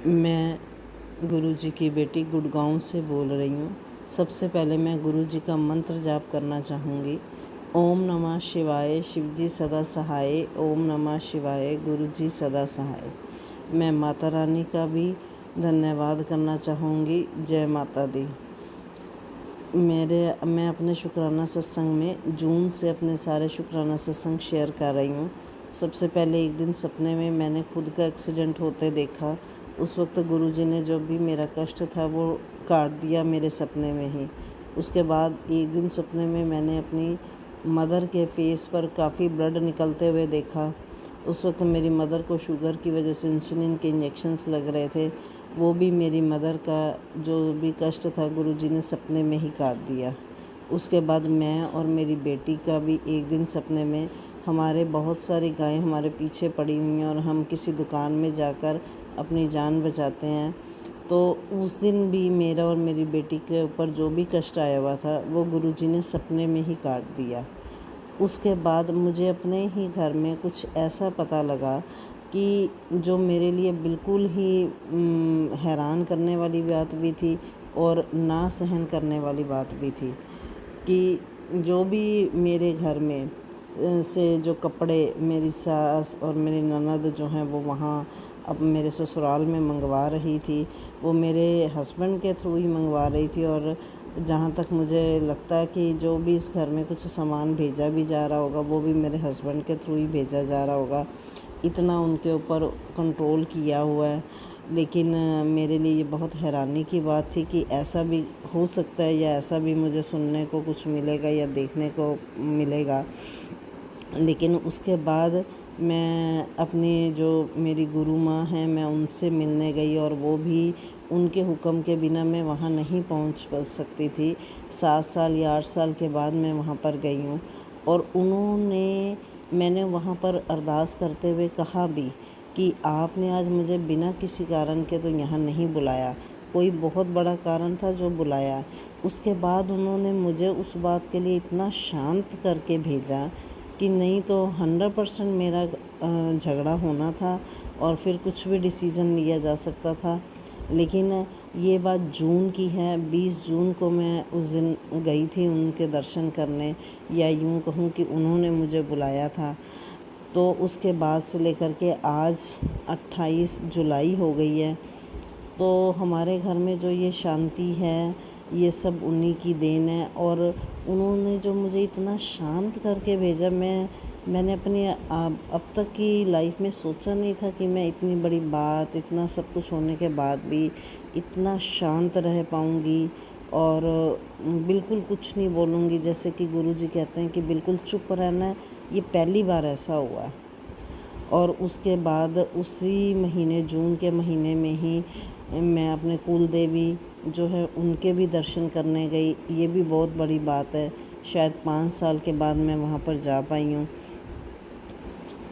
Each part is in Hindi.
मैं गुरुजी की बेटी गुड़गांव से बोल रही हूँ। सबसे पहले मैं गुरुजी का मंत्र जाप करना चाहूँगी। ओम नमः शिवाय, शिवजी सदा सहाय। ओम नमः शिवाय, गुरुजी सदा सहाय। मैं माता रानी का भी धन्यवाद करना चाहूँगी। जय माता दी। मैं अपने शुक्राना सत्संग में जून से अपने सारे शुक्राना सत्संग शेयर कर रही हूँ। सबसे पहले एक दिन सपने में मैंने खुद का एक्सीडेंट होते देखा। उस वक्त गुरुजी ने जो भी मेरा कष्ट था वो काट दिया मेरे सपने में ही। उसके बाद एक दिन सपने में मैंने अपनी मदर के फेस पर काफ़ी ब्लड निकलते हुए देखा। उस वक्त मेरी मदर को शुगर की वजह से इंसुलिन के इंजेक्शन्स लग रहे थे। वो भी मेरी मदर का जो भी कष्ट था गुरुजी ने सपने में ही काट दिया। उसके बाद मैं और मेरी बेटी का भी एक दिन सपने में हमारे बहुत सारी गायें हमारे पीछे पड़ी हुई हैं और हम किसी दुकान में जाकर अपनी जान बचाते हैं। तो उस दिन भी मेरा और मेरी बेटी के ऊपर जो भी कष्ट आया हुआ था वो गुरुजी ने सपने में ही काट दिया। उसके बाद मुझे अपने ही घर में कुछ ऐसा पता लगा कि जो मेरे लिए बिल्कुल ही हैरान करने वाली बात भी थी और ना सहन करने वाली बात भी थी कि जो भी मेरे घर में से जो कपड़े मेरी सास और मेरी ननद जो हैं वो वहाँ अब मेरे ससुराल में मंगवा रही थी, वो मेरे हस्बैंड के थ्रू ही मंगवा रही थी। और जहाँ तक मुझे लगता है कि जो भी इस घर में कुछ सामान भेजा भी जा रहा होगा वो भी मेरे हस्बैंड के थ्रू ही भेजा जा रहा होगा। इतना उनके ऊपर कंट्रोल किया हुआ है। लेकिन मेरे लिए ये बहुत हैरानी की बात थी कि ऐसा भी हो सकता है या ऐसा भी मुझे सुनने को कुछ मिलेगा या देखने को मिलेगा। लेकिन उसके बाद मैं अपनी जो मेरी गुरु माँ हैं मैं उनसे मिलने गई और वो भी उनके हुक्म के बिना मैं वहाँ नहीं पहुँच सकती थी। 7 साल या 8 साल के बाद मैं वहाँ पर गई हूँ और मैंने वहाँ पर अरदास करते हुए कहा भी कि आपने आज मुझे बिना किसी कारण के तो यहाँ नहीं बुलाया, कोई बहुत बड़ा कारण था जो बुलाया। उसके बाद उन्होंने मुझे उस बात के लिए इतना शांत करके भेजा कि नहीं तो 100% मेरा झगड़ा होना था और फिर कुछ भी डिसीज़न लिया जा सकता था। लेकिन ये बात जून की है। 20 जून को मैं उस दिन गई थी उनके दर्शन करने, या यूँ कहूँ कि उन्होंने मुझे बुलाया था। तो उसके बाद से लेकर के आज 28 जुलाई हो गई है। तो हमारे घर में जो ये शांति है ये सब उन्हीं की देन है। और उन्होंने जो मुझे इतना शांत करके भेजा, मैंने अपनी अब तक की लाइफ में सोचा नहीं था कि मैं इतनी बड़ी बात, इतना सब कुछ होने के बाद भी इतना शांत रह पाऊँगी और बिल्कुल कुछ नहीं बोलूँगी। जैसे कि गुरुजी कहते हैं कि बिल्कुल चुप रहना है, ये पहली बार ऐसा हुआ है। और उसके बाद उसी महीने जून के महीने में ही मैं अपने कुल देवी जो है उनके भी दर्शन करने गई। ये भी बहुत बड़ी बात है, शायद 5 साल के बाद मैं वहाँ पर जा पाई हूँ।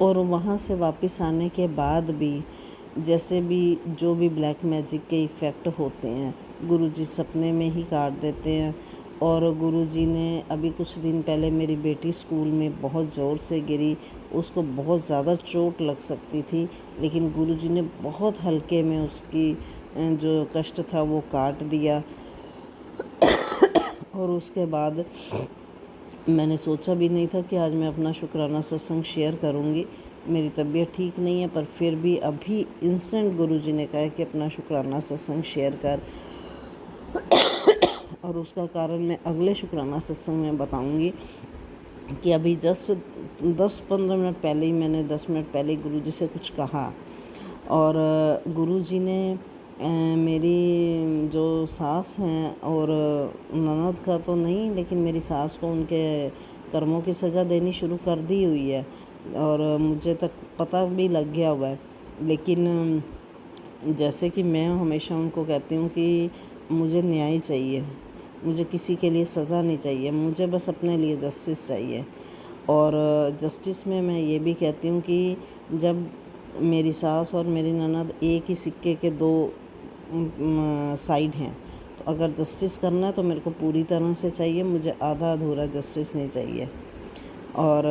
और वहाँ से वापस आने के बाद भी जैसे भी जो भी ब्लैक मैजिक के इफ़ेक्ट होते हैं गुरुजी सपने में ही काट देते हैं। और गुरुजी ने अभी कुछ दिन पहले मेरी बेटी स्कूल में बहुत ज़ोर से गिरी, उसको बहुत ज़्यादा चोट लग सकती थी, लेकिन गुरुजी ने बहुत हल्के में उसकी जो कष्ट था वो काट दिया। और उसके बाद मैंने सोचा भी नहीं था कि आज मैं अपना शुक्राना सत्संग शेयर करूंगी। मेरी तबीयत ठीक नहीं है, पर फिर भी अभी इंस्टेंट गुरुजी ने कहा कि अपना शुक्राना सत्संग शेयर कर। और उसका कारण मैं अगले शुक्राना सत्संग में बताऊंगी कि अभी जस्ट 10-15 मिनट पहले ही मैंने 10 मिनट पहले गुरुजी से कुछ कहा। और गुरुजी ने मेरी जो सास हैं और ननद का तो नहीं, लेकिन मेरी सास को उनके कर्मों की सज़ा देनी शुरू कर दी हुई है और मुझे तक पता भी लग गया हुआ है। लेकिन जैसे कि मैं हमेशा उनको कहती हूँ कि मुझे न्याय चाहिए, मुझे किसी के लिए सज़ा नहीं चाहिए, मुझे बस अपने लिए जस्टिस चाहिए। और जस्टिस में मैं ये भी कहती हूँ कि जब मेरी सास और मेरी ननद एक ही सिक्के के दो साइड हैं, तो अगर जस्टिस करना है तो मेरे को पूरी तरह से चाहिए, मुझे आधा अधूरा जस्टिस नहीं चाहिए। और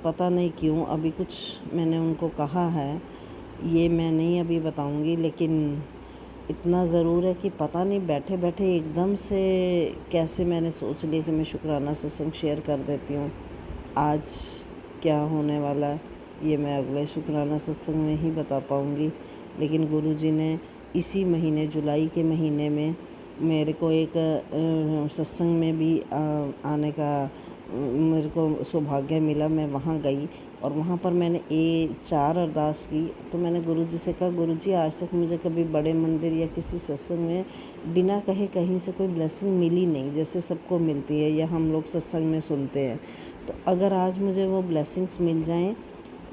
पता नहीं क्यों अभी कुछ मैंने उनको कहा है ये मैं नहीं अभी बताऊंगी, लेकिन इतना ज़रूर है कि पता नहीं बैठे बैठे एकदम से कैसे मैंने सोच लिया कि मैं शुक्राना सत्संग शेयर कर देती हूँ। आज क्या होने वाला है ये मैं अगले शुक्राना सत्संग में ही बता पाऊँगी। लेकिन गुरुजी ने इसी महीने, जुलाई के महीने में, मेरे को एक सत्संग में भी आने का मेरे को सौभाग्य मिला। मैं वहाँ गई और वहाँ पर मैंने 4 अरदास की। तो मैंने गुरुजी से कहा, गुरुजी आज तक मुझे कभी बड़े मंदिर या किसी सत्संग में बिना कहे कहीं से कोई ब्लेसिंग मिली नहीं, जैसे सबको मिलती है या हम लोग सत्संग में सुनते हैं। तो अगर आज मुझे वो ब्लेसिंग्स मिल जाएं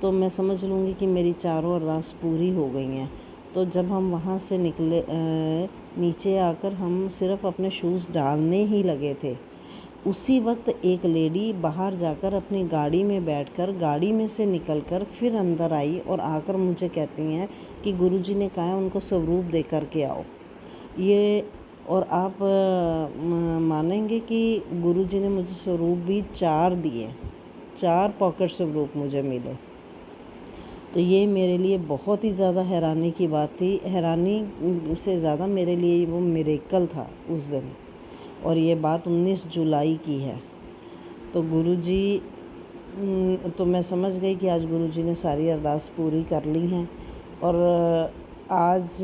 तो मैं समझ लूँगी कि मेरी चारों अरदास पूरी हो गई हैं। तो जब हम वहाँ से निकले, नीचे आकर हम सिर्फ़ अपने शूज़ डालने ही लगे थे, उसी वक्त एक लेडी बाहर जाकर अपनी गाड़ी में बैठकर, गाड़ी में से निकलकर फिर अंदर आई और आकर मुझे कहती हैं कि गुरुजी ने कहा है उनको स्वरूप दे कर के आओ। ये और आप मानेंगे कि गुरुजी ने मुझे स्वरूप भी 4 दिए, 4 पॉकेट स्वरूप मुझे मिले। तो ये मेरे लिए बहुत ही ज़्यादा हैरानी की बात थी। हैरानी से ज़्यादा मेरे लिए वो मिरेकल था उस दिन, और ये बात 19 जुलाई की है। तो गुरुजी, तो मैं समझ गई कि आज गुरुजी ने सारी अरदास पूरी कर ली हैं। और आज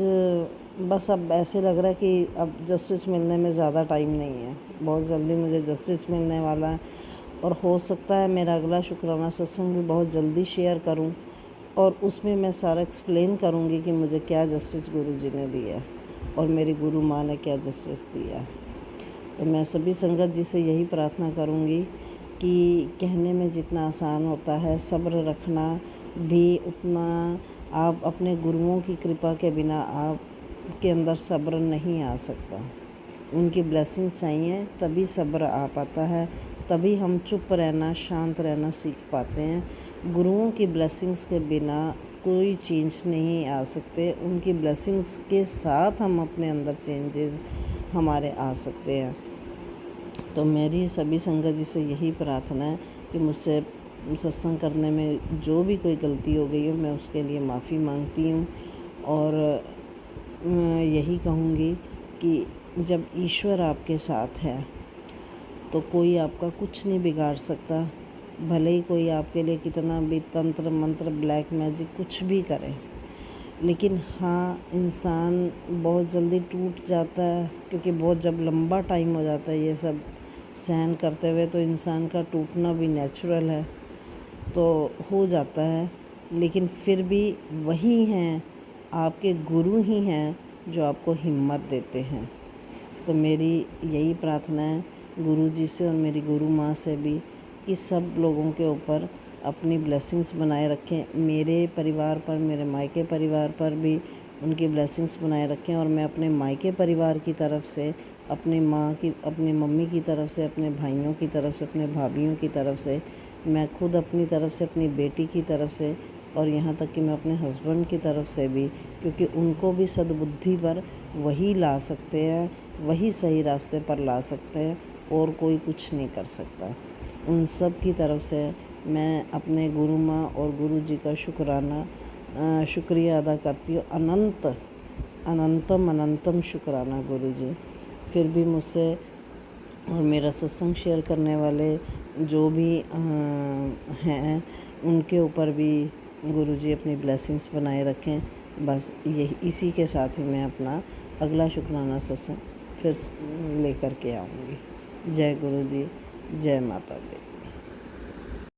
बस अब ऐसे लग रहा है कि अब जस्टिस मिलने में ज़्यादा टाइम नहीं है, बहुत जल्दी मुझे जस्टिस मिलने वाला है। और हो सकता है मेरा अगला शुक्राना सत्संग भी बहुत जल्दी शेयर करूं, और उसमें मैं सारा एक्सप्लेन करूंगी कि मुझे क्या जस्टिस गुरुजी ने दिया और मेरी गुरु माँ ने क्या जस्टिस दिया। तो मैं सभी संगत जी से यही प्रार्थना करूंगी कि कहने में जितना आसान होता है, सब्र रखना भी उतना। आप अपने गुरुओं की कृपा के बिना आपके अंदर सब्र नहीं आ सकता। उनकी ब्लेसिंग्स चाहिए तभी सब्र आ पाता है, तभी हम चुप रहना, शांत रहना सीख पाते हैं। गुरुओं की ब्लेसिंग्स के बिना कोई चेंज नहीं आ सकते। उनकी ब्लेसिंग्स के साथ हम अपने अंदर चेंजेस हमारे आ सकते हैं। तो मेरी सभी संगत जी से यही प्रार्थना है कि मुझसे सत्संग करने में जो भी कोई गलती हो गई हो, मैं उसके लिए माफ़ी मांगती हूँ। और मैं यही कहूँगी कि जब ईश्वर आपके साथ है तो कोई आपका कुछ नहीं बिगाड़ सकता। भले ही कोई आपके लिए कितना भी तंत्र मंत्र, ब्लैक मैजिक कुछ भी करे, लेकिन हाँ, इंसान बहुत जल्दी टूट जाता है, क्योंकि बहुत जब लंबा टाइम हो जाता है ये सब सहन करते हुए, तो इंसान का टूटना भी नेचुरल है, तो हो जाता है। लेकिन फिर भी वही हैं, आपके गुरु ही हैं जो आपको हिम्मत देते हैं। तो मेरी यही प्रार्थना है गुरुजी से और मेरी गुरु माँ से भी कि सब लोगों के ऊपर अपनी ब्लेसिंग्स बनाए रखें। मेरे परिवार पर, मेरे मायके परिवार पर भी उनकी ब्लेसिंग्स बनाए रखें। और मैं अपने मायके परिवार की तरफ से, अपनी माँ की, अपनी मम्मी की तरफ से, अपने भाइयों की तरफ से, अपने भाभियों की तरफ से, मैं खुद अपनी तरफ से, अपनी बेटी की तरफ से, और यहाँ तक कि मैं अपने हस्बैंड की तरफ से भी, क्योंकि उनको भी सद्बुद्धि पर वही ला सकते हैं, वही सही रास्ते पर ला सकते हैं, और कोई कुछ नहीं कर सकता। उन सब की तरफ से मैं अपने गुरु माँ और गुरु जी का शुक्रिया अदा करती हूँ। अनंतम अनंतम शुक्राना गुरु जी। फिर भी मुझसे और मेरा सत्संग शेयर करने वाले जो भी हैं, उनके ऊपर भी गुरुजी अपनी ब्लेसिंग्स बनाए रखें। बस यही, इसी के साथ ही मैं अपना अगला शुक्राना सत्संग फिर लेकर के आऊँगी। जय गुरु जी, जय माता दी।